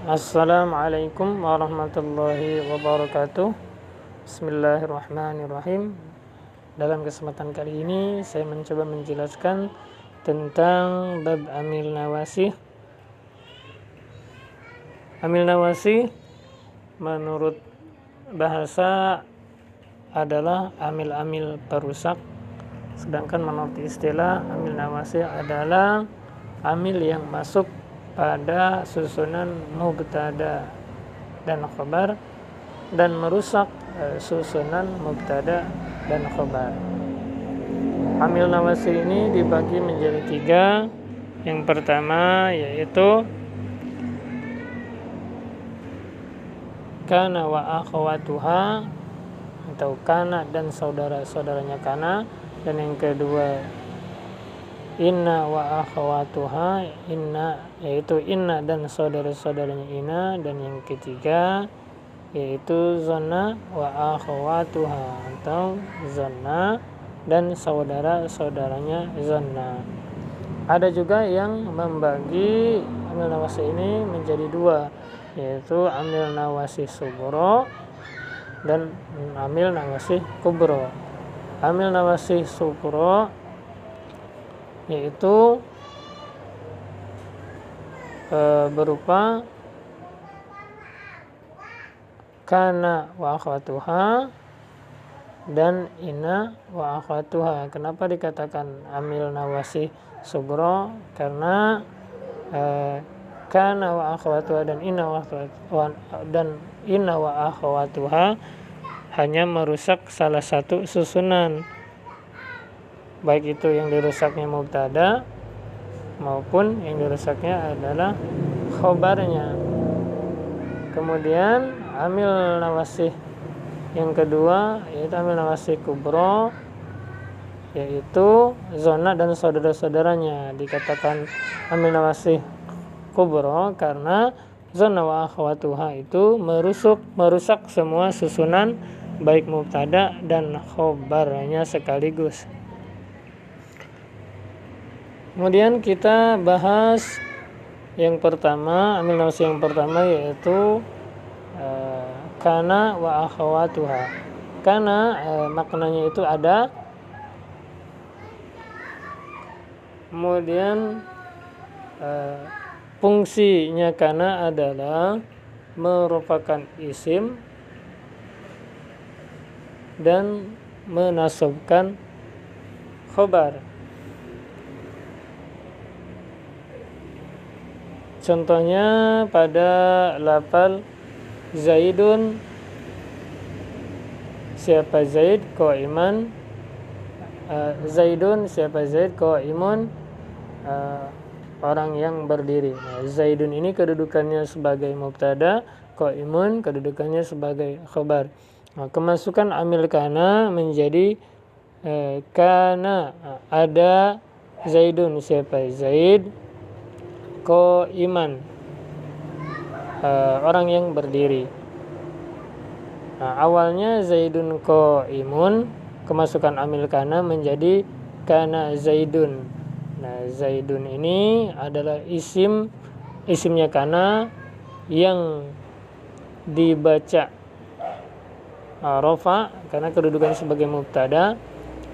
Assalamualaikum warahmatullahi wabarakatuh. Bismillahirrahmanirrahim. Dalam kesempatan kali ini saya mencoba menjelaskan tentang bab amil nawasih. Amil nawasih menurut bahasa adalah amil-amil perusak, sedangkan menurut istilah amil nawasih adalah amil yang masuk pada susunan mubtada dan khabar dan merusak susunan mubtada dan khabar. Amil nawasih ini dibagi menjadi 3. Yang pertama yaitu kana wa akhawatuha atau kana dan saudara-saudaranya kana, dan yang kedua inna wa akhawatuha, inna yaitu inna dan saudara-saudaranya inna, dan yang ketiga yaitu zanna wa akhawatuha atau zanna dan saudara-saudaranya zanna. Ada juga yang membagi amil nawasih ini menjadi 2, yaitu amil nawasih sugro dan amil nawasih kubro. Amil nawasih sugro yaitu berupa kana wa akhwatuha dan inna wa akhwatuha. Kenapa dikatakan amil nawasih sugro? Karena kana wa akhwatuha dan inna wa akhwatuha hanya merusak salah satu susunan, baik itu yang dirusaknya mubtada maupun yang dirusaknya adalah khobarnya. Kemudian amil nawasih yang kedua yaitu amil nawasih kubro, yaitu zona dan saudara-saudaranya. Dikatakan amil nawasih kubro karena zona wa akhwatuha itu merusak semua susunan baik mubtada dan khobarnya sekaligus. Kemudian kita bahas yang pertama, amil nawasih yang pertama yaitu kana wa akhawatuha. Kana maknanya itu ada, kemudian fungsinya kana adalah merupakan isim dan menasabkan khobar. Contohnya pada lafal Zaidun, siapa Zaid, qaiman. Zaidun, siapa Zaid, qaimun, orang yang berdiri. Zaidun ini kedudukannya sebagai mubtada, qaimun kedudukannya sebagai khabar. Kemasukan amil kana menjadi kana, ada Zaidun, siapa Zaid, qaiman, orang yang berdiri. Awalnya Zaidun qaimun, kemasukan amil kana menjadi kana Zaidun. Zaidun ini adalah isimnya kana yang dibaca rofa karena kedudukannya sebagai mubtada,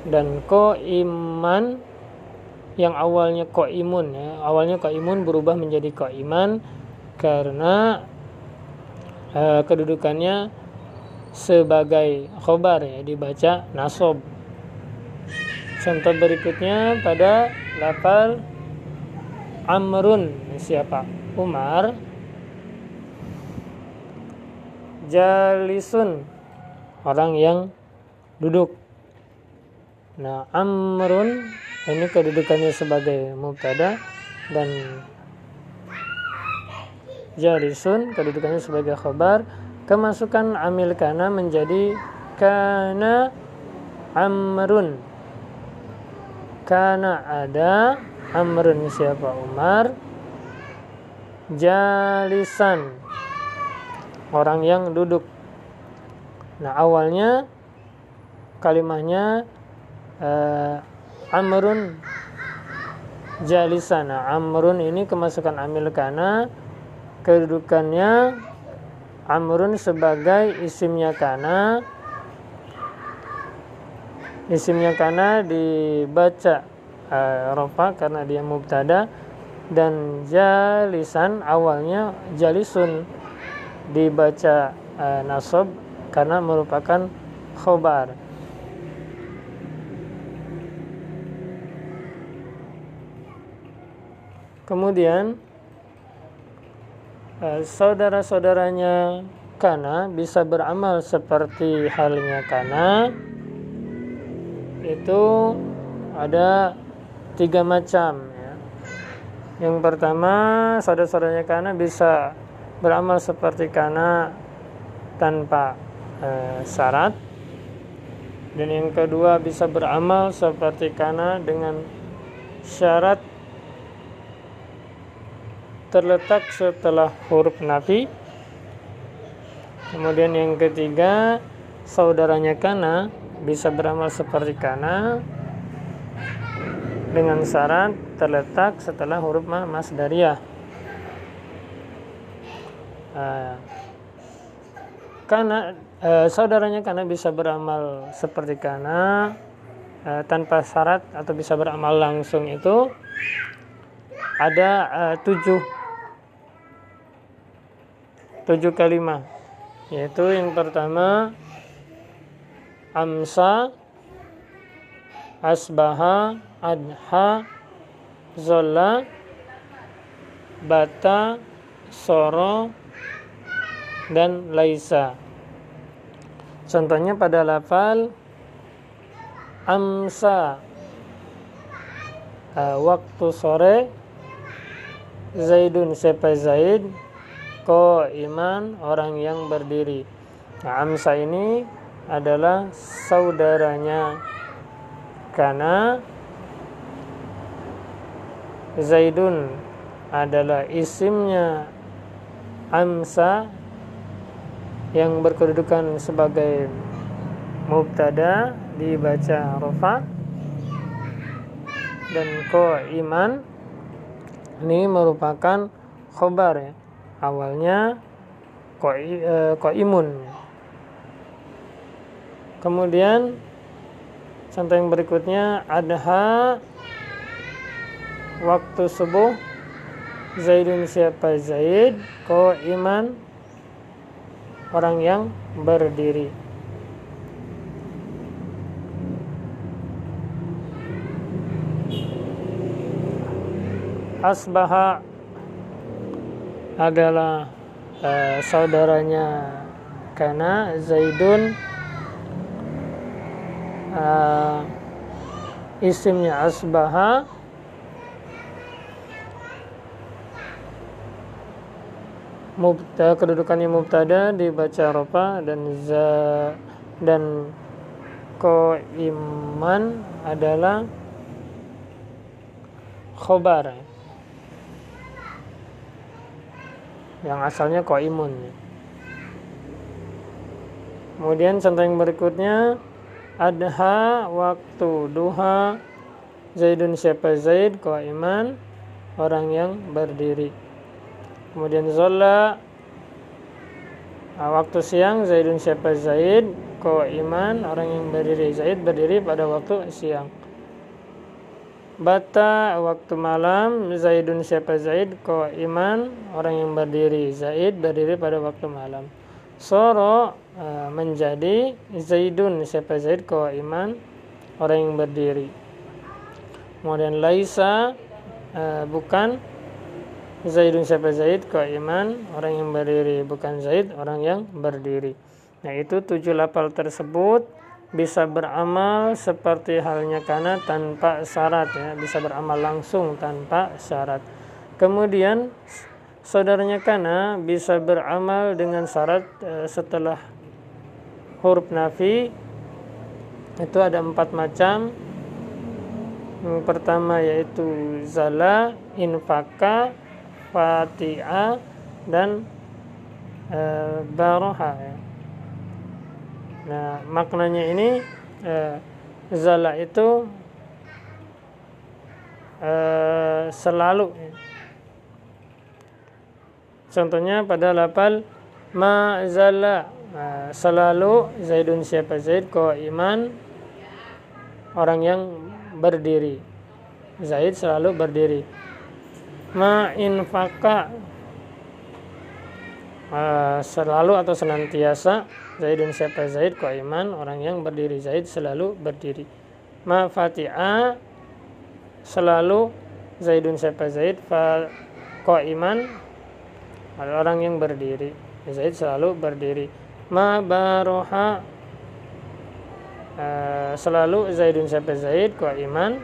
dan qaiman yang awalnya qaimun, awalnya qaimun berubah menjadi qaiman karena kedudukannya sebagai khobar, dibaca nasab. Contoh berikutnya pada lafal Amrun, siapa Umar, jalisun, orang yang duduk. Amrun ini kedudukannya sebagai mubtada dan jalisun kedudukannya sebagai khabar. Kemasukan amil kana menjadi kana Amrun. Kana ada, Amrun siapa Umar, jalisan, orang yang duduk. Awalnya kalimahnya Amrun jalisan. Amrun ini kemasukan amil kana kedudukannya amrun sebagai isimnya kana. Isimnya kana dibaca rofa karena dia mubtada, dan jalisan awalnya jalisun dibaca nasab karena merupakan khobar. Kemudian saudara-saudaranya kana bisa beramal seperti halnya kana. Itu ada 3 macam ya. Yang pertama, saudara-saudaranya kana bisa beramal seperti kana tanpa syarat. Dan yang kedua, bisa beramal seperti kana dengan syarat terletak setelah huruf nafi. Kemudian yang ketiga, saudaranya kana bisa beramal seperti kana dengan syarat terletak setelah huruf masdariyah. Saudaranya kana bisa beramal seperti kana tanpa syarat atau bisa beramal langsung, itu ada 7 kalimat, yaitu yang pertama amsa, asbaha, adha, zolla, bata, soro, dan laisa. Contohnya pada lafal amsa, waktu sore, zaidun siapa zaid, iman orang yang berdiri. Nah, amsa ini adalah saudaranya kana, zaidun adalah isimnya amsa yang berkedudukan sebagai mubtada dibaca rofa, dan iman ini merupakan khobar ya. Awalnya imun. Kemudian contoh yang berikutnya, adha, waktu subuh, zaidun siapa zaid, iman orang yang berdiri. Asbaha adalah saudaranya kana, zaidun isimnya asbaha, kedudukannya mubtada dibaca rofa, dan iman adalah khobar yang asalnya imun. Kemudian contoh yang berikutnya, adha, waktu duha, zaidun siapa zaid, iman orang yang berdiri. Kemudian zolla, waktu siang, zaidun siapa zaid, iman orang yang berdiri, zaid berdiri pada waktu siang. Bata, waktu malam, zaidun siapa zaid, iman orang yang berdiri, zaid berdiri pada waktu malam. Soro, menjadi, zaidun siapa zaid, iman orang yang berdiri. Kemudian laisa, bukan, zaidun siapa zaid, iman orang yang berdiri, bukan zaid orang yang berdiri. Nah, itu 7 lafal tersebut bisa beramal seperti halnya kana tanpa syarat ya, bisa beramal langsung tanpa syarat. Kemudian saudaranya kana bisa beramal dengan syarat setelah huruf nafi. Itu ada 4 macam. Yang pertama yaitu zala, infaka, fati'a, dan baroha ya. Nah, maknanya ini zala itu Contohnya pada lafal ma zalla, selalu Zaidun siapa Zaid qa'iman, orang yang berdiri. Zaid selalu berdiri. Ma infaka, selalu atau senantiasa Zaidun siapa Zaid qa'iman, orang yang berdiri. Zaid selalu berdiri. Ma fati'a, selalu Zaidun siapa Zaid qa'iman, orang yang berdiri. Zaid selalu berdiri. Ma baroha, selalu Zaidun siapa Zaid qa'iman,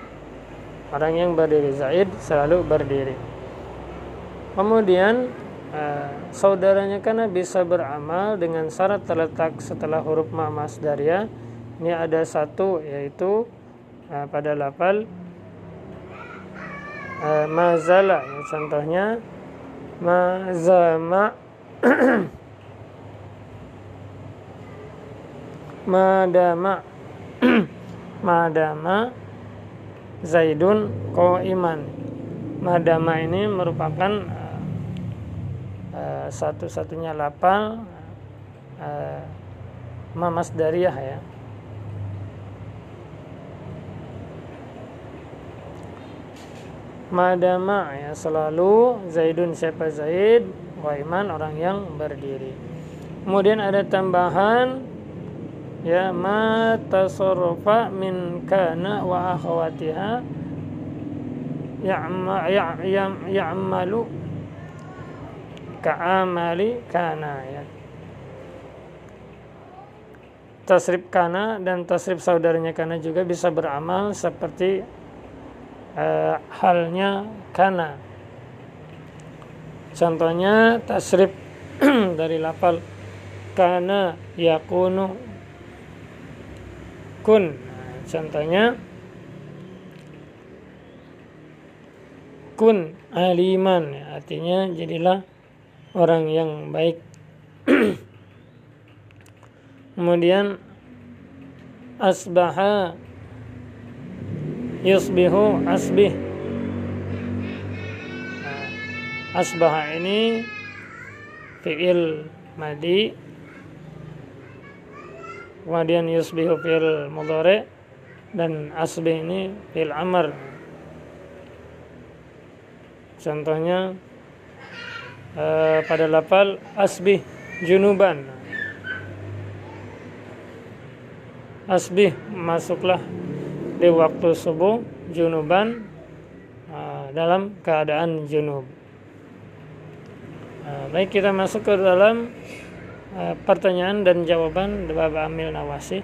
orang yang berdiri. Zaid selalu berdiri. Kemudian saudaranya kana bisa beramal dengan syarat terletak setelah huruf ma masdariyah. Ini ada satu, yaitu pada lafal mazala, ya, contohnya mazama madama madama Zaidun qa'iman. Madama ini merupakan satu-satunya lafal ma masdariyah, ya. Madama, ya, selalu Zaidun siapa Zaid qa'iman, orang yang berdiri. Kemudian ada tambahan, ya, ma tasarrafa min kana wa akhawatiha ya'malu ka'amali kana, ya. Tasrif kana dan tasrif saudaranya kana juga bisa beramal seperti halnya kana. Contohnya tasrif dari lafal kana yakunu kun. Contohnya kun aliman, artinya jadilah orang yang baik. Kemudian asbaha yusbihu asbih. Asbaha ini fi'il madi, kemudian yusbihu fi'il mudhari, dan asbih ini fi'il amr. Contohnya pada lafal asbih junuban. Asbih, masuklah di waktu subuh, junuban, dalam keadaan junub. Baik, kita masuk ke dalam pertanyaan dan jawaban bab amil nawasi.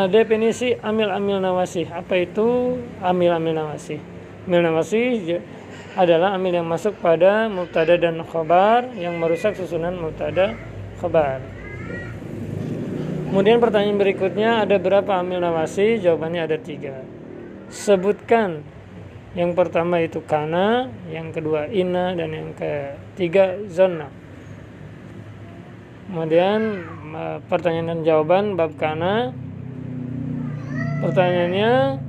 Definisi amil nawasi. Apa itu amil nawasi? Amil nawasi adalah amil yang masuk pada mubtada dan khabar yang merusak susunan mubtada khabar. Kemudian pertanyaan berikutnya, ada berapa amil nawasi? Jawabannya ada 3. Sebutkan. Yang pertama itu kana, yang kedua inna, dan yang ketiga zonna. Kemudian pertanyaan dan jawaban bab kana. Pertanyaannya,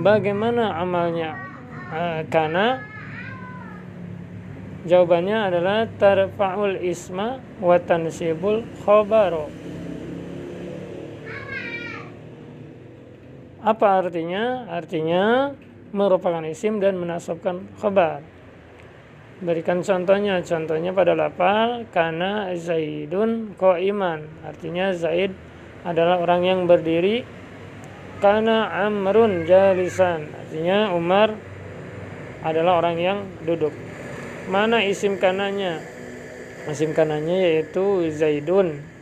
bagaimana amalnya kana? Jawabannya adalah tarfa'ul isma wa tansibul khabaro. Apa artinya? Artinya merupakan isim dan menasabkan khabar. Berikan contohnya. Contohnya pada lafal kana Zaidun qa'iman. Artinya Zaid adalah orang yang berdiri. Kana Amrun jalisan. Artinya Umar adalah orang yang duduk. Mana isim kananya? Isim kananya yaitu Zaidun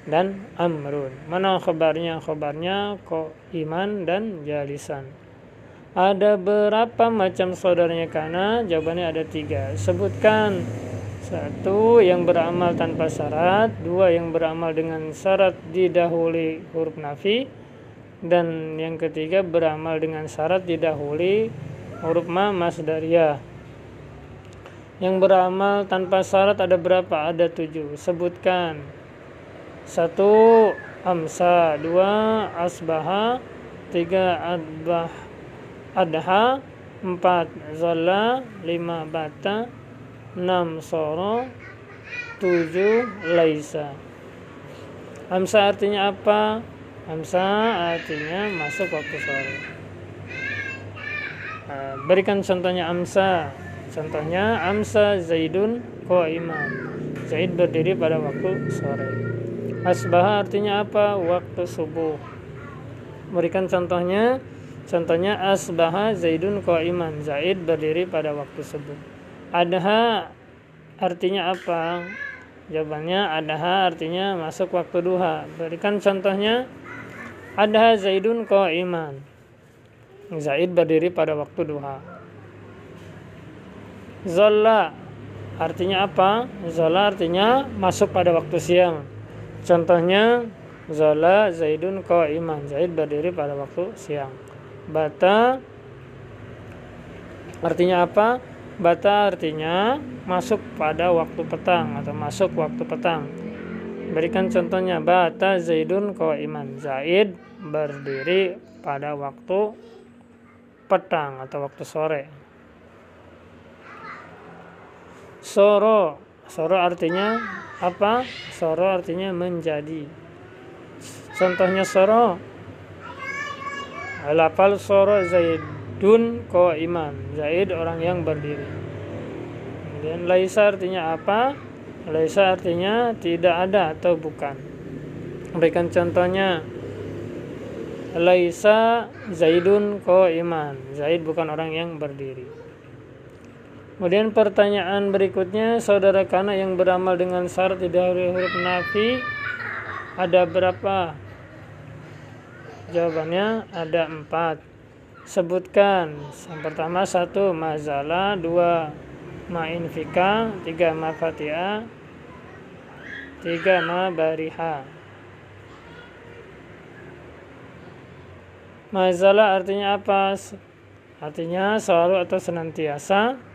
dan Amrun. Mana khabarnya? Khabarnya qa'iman dan jalisan. Ada berapa macam saudaranya kana? Jawabannya ada 3. Sebutkan. 1 yang beramal tanpa syarat, 2 yang beramal dengan syarat didahului huruf nafi, dan yang ketiga beramal dengan syarat didahului huruf ma masdariyah. Yang beramal tanpa syarat ada berapa? Ada 7. Sebutkan. 1 amsa, 2 asbaha, 3 adha, 4 zalla, 5 bata, 6 soro, 7 laisa. Amsa artinya apa? Amsa artinya masuk waktu sore. Berikan contohnya amsa. Contohnya amsa Zaidun qa'iman. Zaid berdiri pada waktu sore. Asbaha artinya apa? Waktu subuh. Berikan contohnya. Contohnya asbaha Zaidun qa'iman. Zaid berdiri pada waktu subuh. Adha artinya apa? Jawabannya adha artinya masuk waktu duha. Berikan contohnya. Adha Zaidun qa'iman. Zaid berdiri pada waktu duha. Zalla artinya apa? Zalla artinya masuk pada waktu siang. Contohnya zalla Zaidun qa'iman. Zaid berdiri pada waktu siang. Bata artinya apa? Bata artinya masuk pada waktu petang atau masuk waktu petang. Berikan contohnya. Bata Zaidun qa'iman. Zaid berdiri pada waktu petang atau waktu sore. Soro. Soro artinya apa? Soro artinya menjadi. Contohnya soro. Lafal soro Zaidun qa'iman. Zaid orang yang berdiri. Kemudian laisa artinya apa? Laisa artinya tidak ada atau bukan. Berikan contohnya. Laisa Zaidun qa'iman. Zaid bukan orang yang berdiri. Kemudian pertanyaan berikutnya, saudara kana yang beramal dengan syarat tidak huruf nafi ada berapa? Jawabannya ada 4. Sebutkan. Yang pertama 1 mazala, 2 ma'infika, 3 mafatiha, 3 mabariha. Mazala artinya apa? Artinya selalu atau senantiasa.